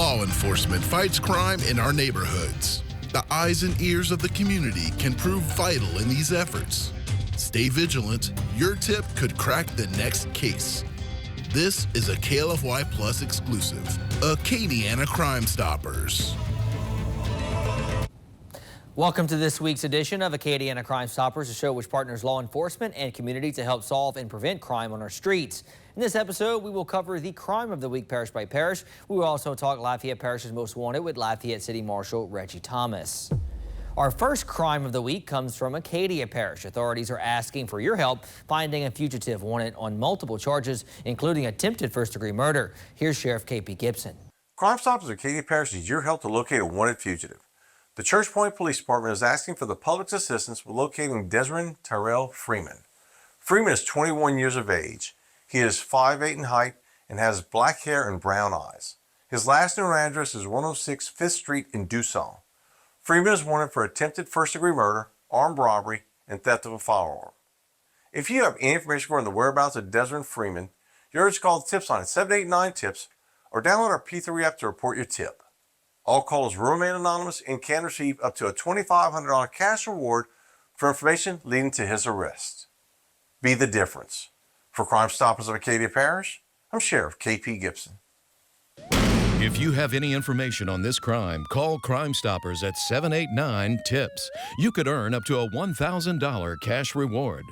Law enforcement fights crime in our neighborhoods. The eyes and ears of the community can prove vital in these efforts. Stay vigilant. Your tip could crack the next case. This is a KLFY Plus exclusive. Acadiana Crimestoppers. Welcome to this week's edition of Acadiana Crimestoppers, a show which partners law enforcement and community to help solve and prevent crime on our streets. In this episode, we will cover the crime of the week parish by parish. We will also talk Lafayette Parish's Most Wanted with Lafayette City Marshal Reggie Thomas. Our first crime of the week comes from Acadia Parish. Authorities are asking for your help finding a fugitive wanted on multiple charges, including attempted first-degree murder. Here's Sheriff K.P. Gibson. Crimestoppers of Acadia Parish needs your help to locate a wanted fugitive. The Church Point Police Department is asking for the public's assistance with locating Desmond Tyrell Freeman. Freeman is 21 years of age. He is 5'8" in height and has black hair and brown eyes. His last known address is 106 5th Street in Dusson. Freeman is wanted for attempted first-degree murder, armed robbery, and theft of a firearm. If you have any information regarding the whereabouts of Desmond Freeman, you're urged to call the TIPS line at 789-TIPS or download our P3 app to report your tip. All calls will remain anonymous and can receive up to a $2,500 cash reward for information leading to his arrest. Be the difference. For Crimestoppers of Acadia Parish, I'm Sheriff K.P. Gibson. If you have any information on this crime, call Crimestoppers at 789-TIPS. You could earn up to a $1,000 cash reward.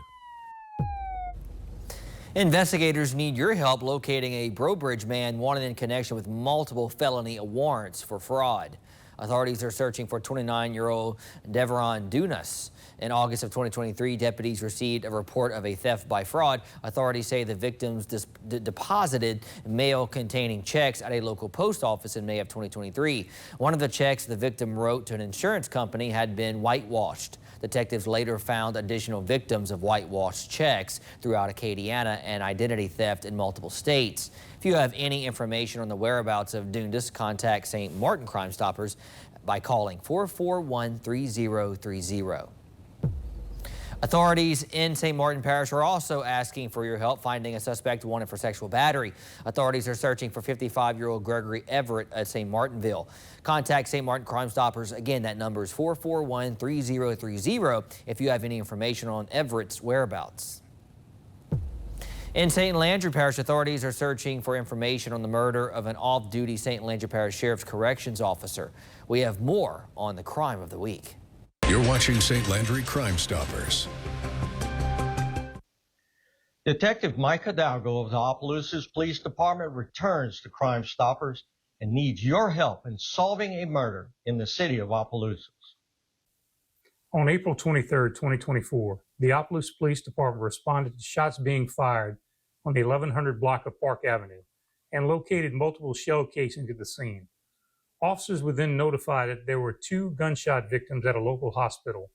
Investigators need your help locating a Brobridge man wanted in connection with multiple felony warrants for fraud. Authorities are searching for 29-year-old Deveron Dunas. In August of 2023, deputies received a report of a theft by fraud. Authorities say the victims deposited mail containing checks at a local post office in May of 2023. One of the checks the victim wrote to an insurance company had been whitewashed. Detectives later found additional victims of whitewashed checks throughout Acadiana and identity theft in multiple states. If you have any information on the whereabouts of Dundas, contact St. Martin Crimestoppers by calling 441-3030. Authorities in St. Martin Parish are also asking for your help finding a suspect wanted for sexual battery. Authorities are searching for 55-year-old Gregory Everett at St. Martinville. Contact St. Martin Crimestoppers. Again, that number is 441-3030 if you have any information on Everett's whereabouts. In St. Landry Parish, authorities are searching for information on the murder of an off-duty St. Landry Parish Sheriff's Corrections Officer. We have more on the crime of the week. You're watching St. Landry Crimestoppers. Detective Mike Hidalgo of the Opelousas Police Department returns to Crimestoppers and needs your help in solving a murder in the city of Opelousas. On April 23, 2024, the Opelousas Police Department responded to shots being fired on the 1100 block of Park Avenue and located multiple shell casings at the scene. Officers were then notified that there were 2 gunshot victims at a local hospital.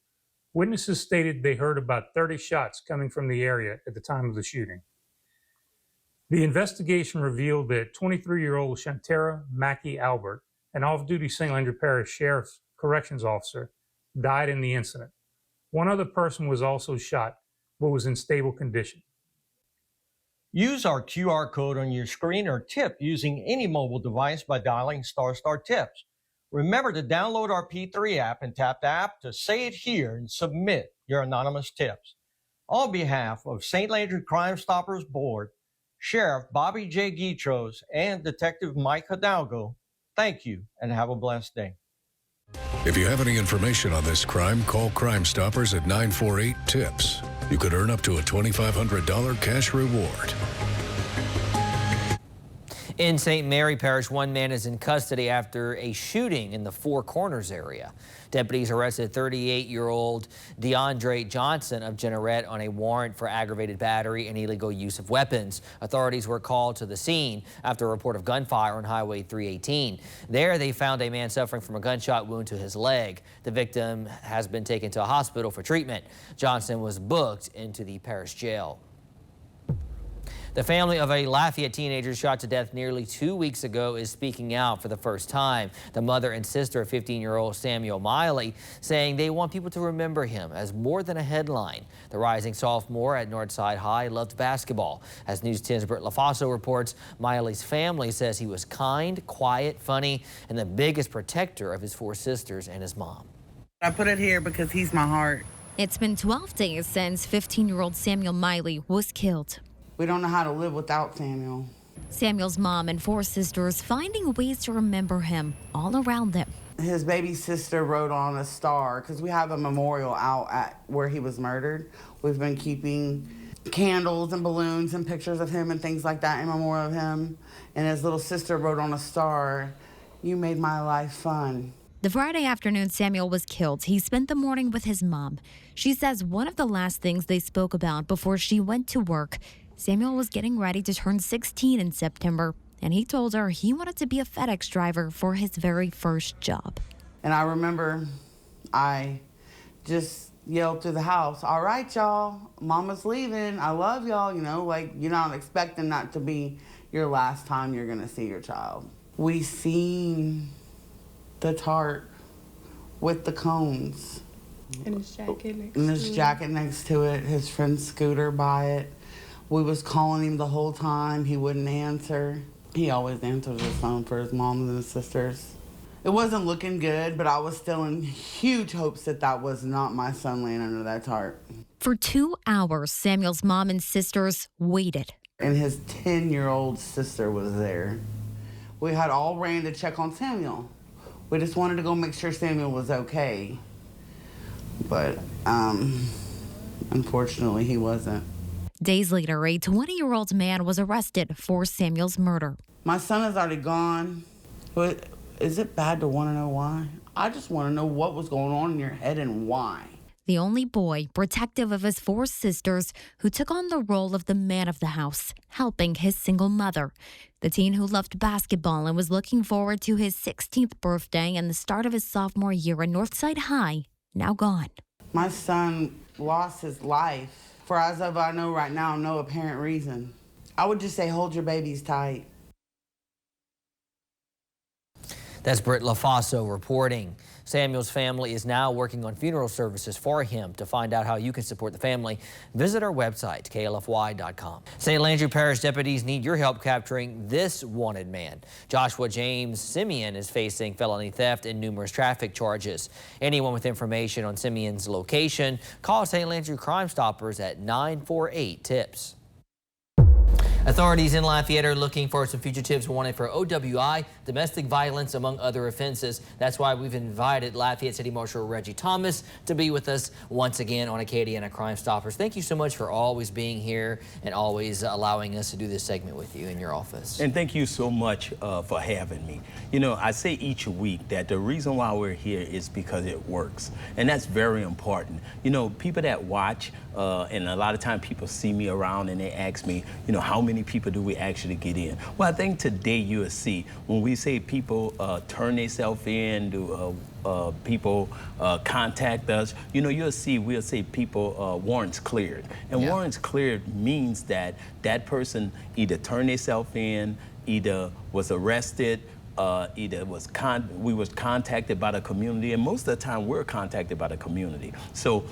Witnesses stated they heard about 30 shots coming from the area at the time of the shooting. The investigation revealed that 23-year-old Shantera Mackey Albert, an off-duty St. Landry Parish Sheriff's Corrections Officer, died in the incident. One other person was also shot, but was in stable condition. Use our QR code on your screen or tip using any mobile device by dialing **tips. Remember to download our P3 app and tap the app to say it here and submit your anonymous tips. On behalf of St. Landry Crimestoppers Board, Sheriff Bobby J. Guitros, and Detective Mike Hidalgo, thank you and have a blessed day. If you have any information on this crime, call Crimestoppers at 948-TIPS. You could earn up to a $2,500 cash reward. In St. Mary Parish, one man is in custody after a shooting in the Four Corners area. Deputies arrested 38-year-old DeAndre Johnson of Jeanerette on a warrant for aggravated battery and illegal use of weapons. Authorities were called to the scene after a report of gunfire on Highway 318. There, they found a man suffering from a gunshot wound to his leg. The victim has been taken to a hospital for treatment. Johnson was booked into the parish jail. The family of a Lafayette teenager shot to death nearly 2 weeks ago is speaking out for the first time. The mother and sister of 15-year-old Samuel Miley saying they want people to remember him as more than a headline. The rising sophomore at Northside High loved basketball. As News 10's Britt LaFaso reports, Miley's family says he was kind, quiet, funny, and the biggest protector of his 4 sisters and his mom. I put it here because he's my heart. It's been 12 days since 15-year-old Samuel Miley was killed. We don't know how to live without Samuel. Samuel's mom and 4 sisters finding ways to remember him all around them. His baby sister wrote on a star, because we have a memorial out at where he was murdered. We've been keeping candles and balloons and pictures of him and things like that in memorial of him. And his little sister wrote on a star, "You made my life fun." The Friday afternoon Samuel was killed, he spent the morning with his mom. She says one of the last things they spoke about before she went to work, Samuel was getting ready to turn 16 in September, and he told her he wanted to be a FedEx driver for his very first job. And I remember I just yelled through the house, "All right, y'all, Mama's leaving. I love y'all." You know, like, you're not expecting that to be your last time you're gonna see your child. We seen the tarp with the cones. And his jacket next and his jacket next to it, his friend Scooter by it. We was calling him the whole time. He wouldn't answer. He always answers his phone for his moms and his sisters. It wasn't looking good, but I was still in huge hopes that that was not my son laying under that tarp. For 2 hours, Samuel's mom and sisters waited. And his 10-year-old sister was there. We had all ran to check on Samuel. We just wanted to go make sure Samuel was okay. But unfortunately, he wasn't. Days later, a 20-year-old man was arrested for Samuel's murder. My son is already gone. But is it bad to want to know why? I just want to know what was going on in your head and why. The only boy, protective of his 4 sisters, who took on the role of the man of the house, helping his single mother. The teen who loved basketball and was looking forward to his 16th birthday and the start of his sophomore year at Northside High, now gone. My son lost his life for, as of I know right now, no apparent reason. I would just say hold your babies tight. That's Britt LaFaso reporting. Samuel's family is now working on funeral services for him. To find out how you can support the family, visit our website, klfy.com. St. Landry Parish deputies need your help capturing this wanted man. Joshua James Simeon is facing felony theft and numerous traffic charges. Anyone with information on Simeon's location, call St. Landry Crimestoppers at 948-TIPS. Authorities in Lafayette are looking for some fugitives wanted for OWI, domestic violence, among other offenses. That's why we've invited Lafayette City Marshal Reggie Thomas to be with us once again on Acadiana Crimestoppers. Thank you so much for always being here and always allowing us to do this segment with you in your office. And thank you so much for having me. You know, I say each week that the reason why we're here is because it works. And that's very important. You know, people that watch, and a lot of times people see me around and they ask me, you know, how many people do we actually get in? Well, I think today you will see when we say people turn themselves in, people contact us, you know, you'll see we'll say people warrants cleared. And warrants cleared means that that person either turned themselves in, either was arrested, either we was contacted by the community, and most of the time we're contacted by the community. So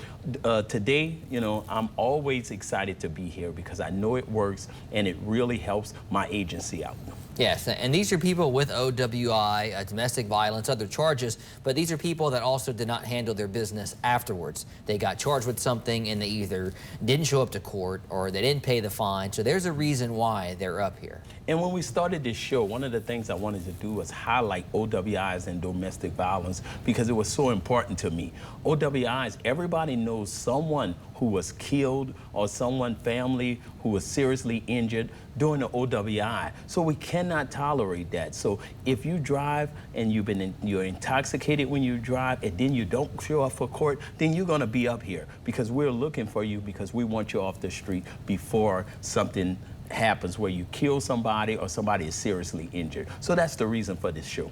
today, you know, I'm always excited to be here because I know it works and it really helps my agency out. Yes, and these are people with OWI, domestic violence, other charges, but these are people that also did not handle their business afterwards. They got charged with something and they either didn't show up to court or they didn't pay the fine, so there's a reason why they're up here. And when we started this show, one of the things I wanted to do was highlight OWIs and domestic violence because it was so important to me. OWIs, everybody knows someone who was killed or someone family who was seriously injured during the OWI. So we cannot tolerate that. So if you drive and you're intoxicated when you drive and then you don't show up for court, then you're gonna be up here because we're looking for you because we want you off the street before something happens where you kill somebody or somebody is seriously injured. So that's the reason for this show.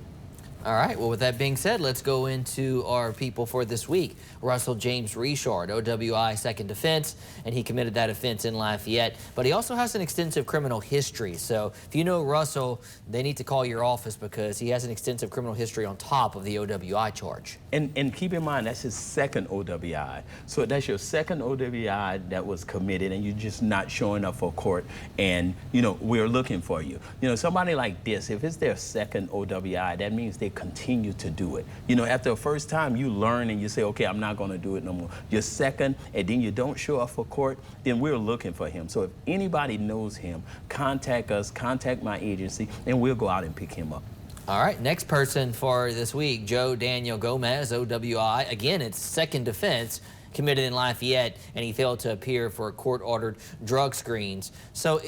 All right, well, with that being said, let's go into our people for this week. Russell James Richard, OWI second offense, and he committed that offense in Lafayette, but he also has an extensive criminal history. So if you know Russell, they need to call your office because he has an extensive criminal history on top of the OWI charge. And keep in mind, that's his second OWI. So that's your second OWI that was committed, and you're just not showing up for court, and, you know, we're looking for you. You know, somebody like this, if it's their second OWI, that means they continue to do it. You know, after the first time you learn and you say, okay, I'm not going to do it no more. Your second, and then you don't show up for court, then we're looking for him. So if anybody knows him, contact us, contact my agency, and we'll go out and pick him up. All right, next person for this week, Joe Daniel Gomez, OWI. Again, it's second offense, committed in Lafayette, and he failed to appear for court-ordered drug screens. So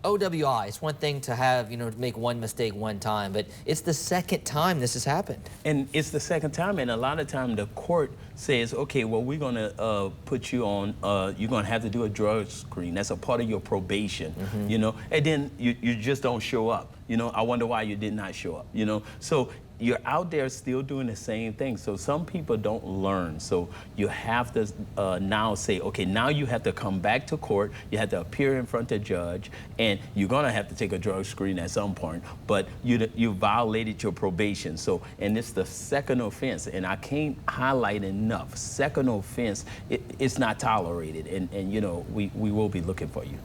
OWI, it's one thing to have, you know, to make one mistake one time, but it's the second time this has happened. And it's the second time, and a lot of time the court says, okay, well, we're going to put you on, you're going to have to do a drug screen. That's a part of your probation, you know, and then you just don't show up. You know, I wonder why you did not show up, you know. So you're out there still doing the same thing. So some people don't learn. So you have to now say, okay, now you have to come back to court. You have to appear in front of the judge, and you're going to have to take a drug screen at some point. But you violated your probation. So, and it's the second offense, and I can't highlight enough. Second offense, it's not tolerated, and you know, we will be looking for you.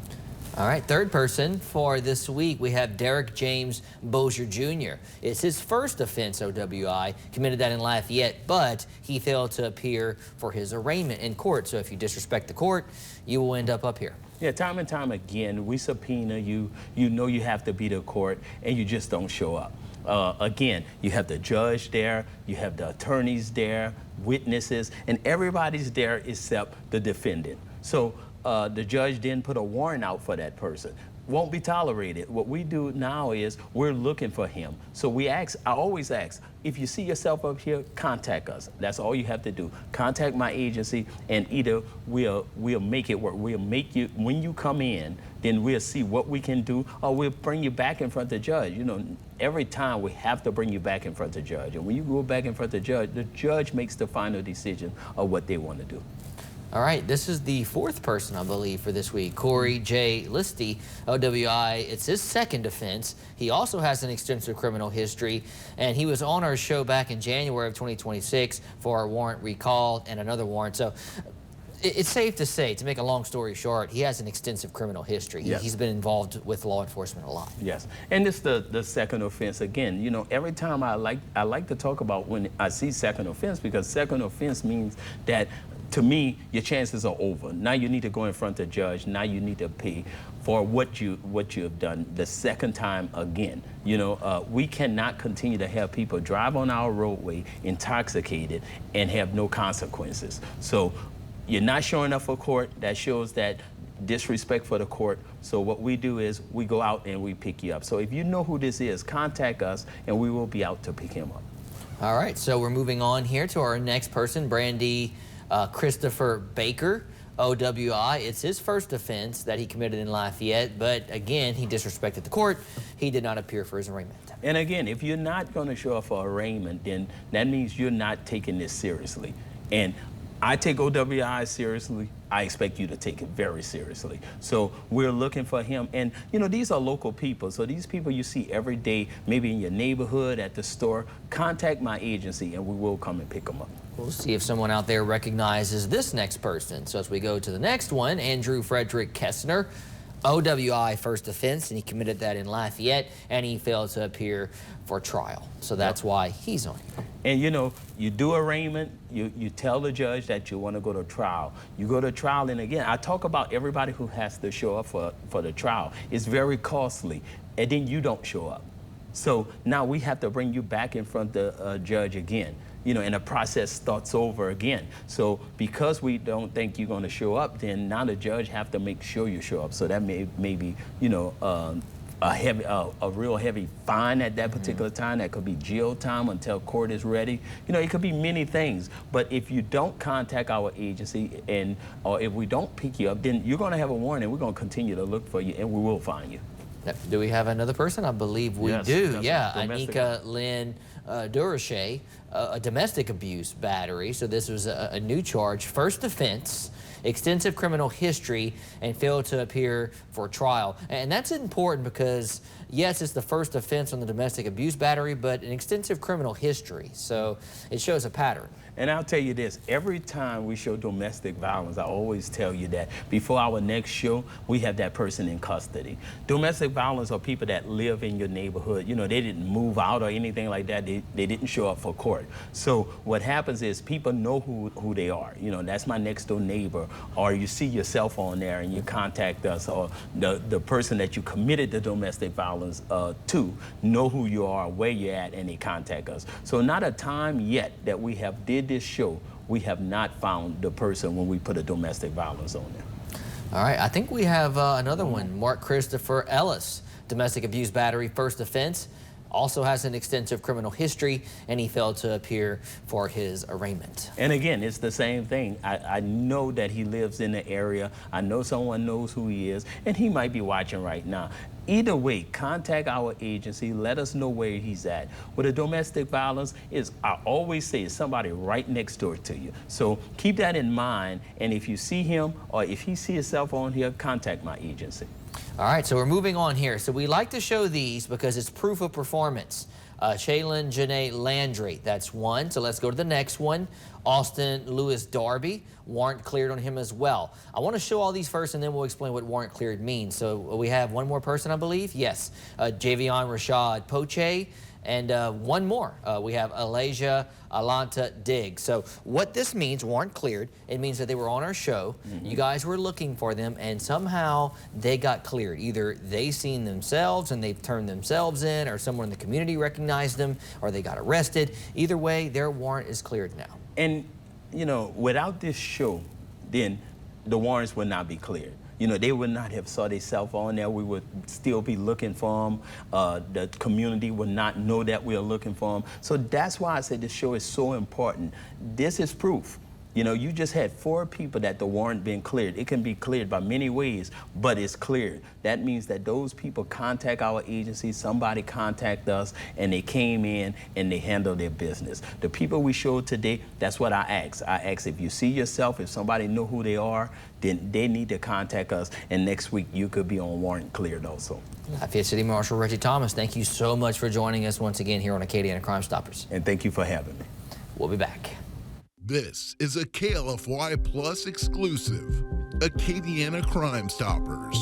All right, third person for this week, we have Derek James Bozier Jr. It's his first offense, OWI, committed that in Lafayette, but he failed to appear for his arraignment in court. So if you disrespect the court, you will end up here. Yeah, time and time again, we subpoena you. You know you have to be to court, and you just don't show up. Again, you have the judge there, you have the attorneys there, witnesses, and everybody's there except the defendant. So the judge didn't put a warrant out for that person. Won't be tolerated. What we do now is we're looking for him. So we ask, I always ask, if you see yourself up here, contact us. That's all you have to do. Contact my agency, and either we'll make it work. We'll make you, when you come in, then we'll see what we can do, or we'll bring you back in front of the judge. You know, every time we have to bring you back in front of the judge. And when you go back in front of the judge makes the final decision of what they want to do. All right, this is the fourth person, I believe, for this week. Corey J. Listy, OWI. It's his second offense. He also has an extensive criminal history, and he was on our show back in January of 2026 for a warrant recall and another warrant. So it's safe to say, to make a long story short, he has an extensive criminal history. Yes. He's been involved with law enforcement a lot. Yes, and it's the second offense. Again, you know, every time I like to talk about when I see second offense, because second offense means that, to me, your chances are over. Now you need to go in front of the judge. Now you need to pay for what you have done the second time again. You know, we cannot continue to have people drive on our roadway intoxicated and have no consequences. So you're not showing up for court. That shows that disrespect for the court. So what we do is we go out and we pick you up. So if you know who this is, contact us, and we will be out to pick him up. All right, so we're moving on here to our next person, Brandy Christopher Baker, OWI. It's his first offense that he committed in Lafayette, but again, he disrespected the court. He did not appear for his arraignment. And again, if you're not going to show up for arraignment, then that means you're not taking this seriously. And I take OWI seriously. I expect you to take it very seriously. So we're looking for him. And, you know, these are local people. So these people you see every day, maybe in your neighborhood, at the store, contact my agency, and we will come and pick them up. We'll see if someone out there recognizes this next person. So as we go to the next one, Andrew Frederick Kessner, OWI first offense, and he committed that in Lafayette, and he failed to appear for trial. So that's why he's on here. And you know, you do arraignment, you tell the judge that you want to go to trial. You go to trial, and again, I talk about everybody who has to show up for the trial. It's very costly, and then you don't show up. So now we have to bring you back in front of the judge again. You know, and the process starts over again. So because we don't think you're going to show up, then now the judge have to make sure you show up. So that may be, you know, a real heavy fine at that particular time. That could be jail time until court is ready. You know, it could be many things. But if you don't contact our agency, or if we don't pick you up, then you're going to have a warrant, and we're going to continue to look for you, and we will find you. Do we have another person? I believe we do. Yeah, Anika Lynn Durocher, a domestic abuse battery. So this was a new charge, first offense, extensive criminal history, and failed to appear for trial. And that's important because, yes, it's the first offense on the domestic abuse battery, but an extensive criminal history. So it shows a pattern. And I'll tell you this, every time we show domestic violence, I always tell you that before our next show, we have that person in custody. Domestic violence are people that live in your neighborhood. You know, they didn't move out or anything like that. They didn't show up for court. So what happens is people know who they are. You know, that's my next door neighbor. Or you see your cell phone there and you contact us, or the person that you committed the domestic violence to know who you are, where you're at, and they contact us. So not a time yet that we have did this show, we have not found the person when we put a domestic violence on there. All right, I think we have another one. Mark Christopher Ellis, domestic abuse battery, first offense, also has an extensive criminal history, and he failed to appear for his arraignment. And again, it's the same thing. I know that he lives in the area. I know someone knows who he is, and he might be watching right now. Either way, contact our agency. Let us know where he's at. With a domestic violence, I always say, it's somebody right next door to you. So keep that in mind, and if you see him or if he sees himself on here, contact my agency. All right, so we're moving on here. So we like to show these because it's proof of performance. Shaylin Janae Landry, that's one. So let's go to the next one. Austin Lewis Darby, warrant cleared on him as well. I want to show all these first, and then we'll explain what warrant cleared means. So we have one more person, I believe. Yes, Javion Rashad Poche. And one more, we have Alasia Alanta Diggs. So what this means, warrant cleared, it means that they were on our show, you guys were looking for them, and somehow they got cleared. Either they seen themselves and they've turned themselves in, or someone in the community recognized them, or they got arrested. Either way, their warrant is cleared now. And, you know, without this show, then the warrants would not be cleared. You know, they would not have saw themselves on there. We would still be looking for them. The community would not know that we are looking for them. So that's why I said this show is so important. This is proof. You know, you just had 4 people that the warrant been cleared. It can be cleared by many ways, but it's cleared. That means that those people contact our agency, somebody contact us, and they came in and they handled their business. The people we showed today, that's what I ask. I ask if you see yourself, if somebody know who they are, then they need to contact us, and next week you could be on warrant cleared also. Lafayette City Marshal Reggie Thomas, thank you so much for joining us once again here on Acadiana Crimestoppers. And thank you for having me. We'll be back. This is a KLFY Plus exclusive, Acadiana Crimestoppers.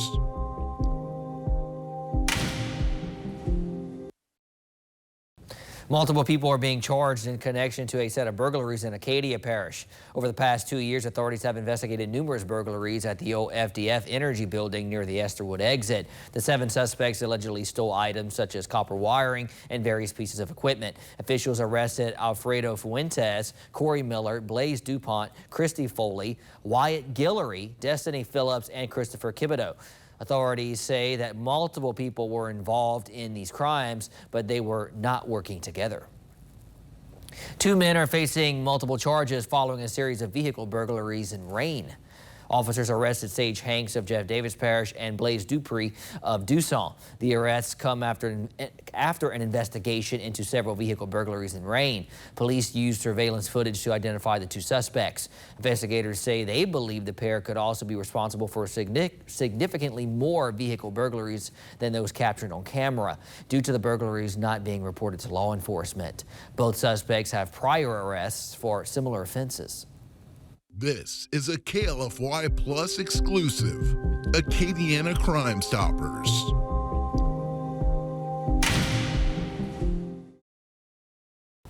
Multiple people are being charged in connection to a set of burglaries in Acadia Parish. Over the past 2 years, authorities have investigated numerous burglaries at the old FDF Energy building near the Esterwood exit. The 7 suspects allegedly stole items such as copper wiring and various pieces of equipment. Officials arrested Alfredo Fuentes, Corey Miller, Blaze DuPont, Christy Foley, Wyatt Guillory, Destiny Phillips, and Christopher Kibido. Authorities say that multiple people were involved in these crimes, but they were not working together. 2 men are facing multiple charges following a series of vehicle burglaries in Rain. Officers arrested Sage Hanks of Jeff Davis Parish and Blaze Dupree of Dusson. The arrests come after an investigation into several vehicle burglaries in Rain. Police used surveillance footage to identify the 2 suspects. Investigators say they believe the pair could also be responsible for significantly more vehicle burglaries than those captured on camera, due to the burglaries not being reported to law enforcement. Both suspects have prior arrests for similar offenses. This is a KLFY Plus exclusive, Acadiana Crimestoppers.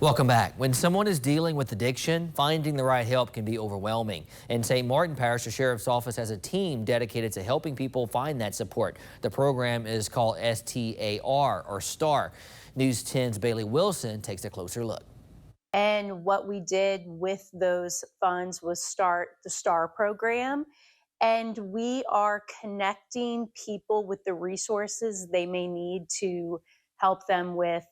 Welcome back. When someone is dealing with addiction, finding the right help can be overwhelming. In St. Martin Parish, the Sheriff's Office has a team dedicated to helping people find that support. The program is called STAR, or STAR. News 10's Bailey Wilson takes a closer look. And what we did with those funds was start the STAR program. And we are connecting people with the resources they may need to help them with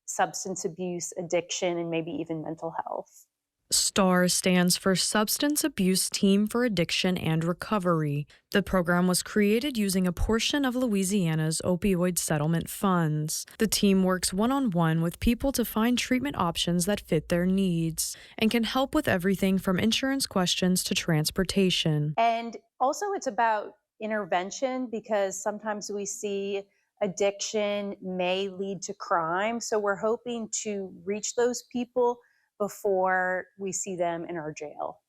substance abuse, addiction, and maybe even mental health. STAR stands for Substance Abuse Team for Addiction and Recovery. The program was created using a portion of Louisiana's opioid settlement funds. The team works one-on-one with people to find treatment options that fit their needs and can help with everything from insurance questions to transportation. And also it's about intervention, because sometimes we see addiction may lead to crime. So we're hoping to reach those people before we see them in our jail.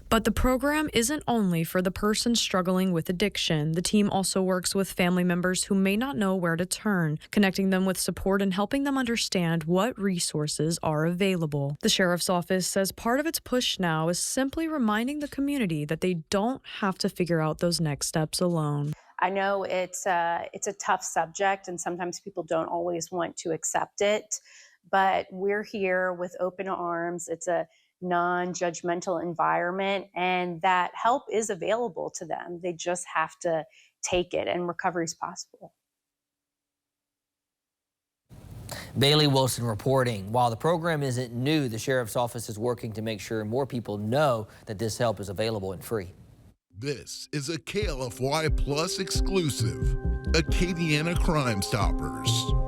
But the program isn't only for the person struggling with addiction. The team also works with family members who may not know where to turn, connecting them with support and helping them understand what resources are available. The sheriff's office says part of its push now is simply reminding the community that they don't have to figure out those next steps alone. I know it's a tough subject, and sometimes people don't always want to accept it, but we're here with open arms. It's a non-judgmental environment, and that help is available to them. They just have to take it, and recovery is possible. Bailey Wilson reporting. While the program isn't new, the sheriff's office is working to make sure more people know that this help is available and free. This is a KLFY Plus exclusive, Acadiana Crimestoppers.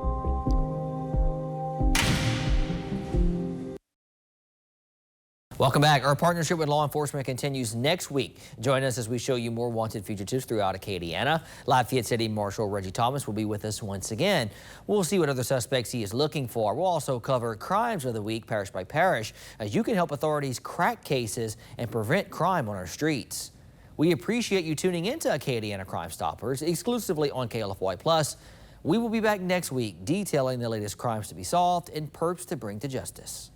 Welcome back. Our partnership with law enforcement continues next week. Join us as we show you more wanted fugitives throughout Acadiana. Lafayette City Marshal Reggie Thomas will be with us once again. We'll see what other suspects he is looking for. We'll also cover crimes of the week, parish by parish, as you can help authorities crack cases and prevent crime on our streets. We appreciate you tuning into Acadiana Crimestoppers exclusively on KLFY Plus. We will be back next week detailing the latest crimes to be solved and perps to bring to justice.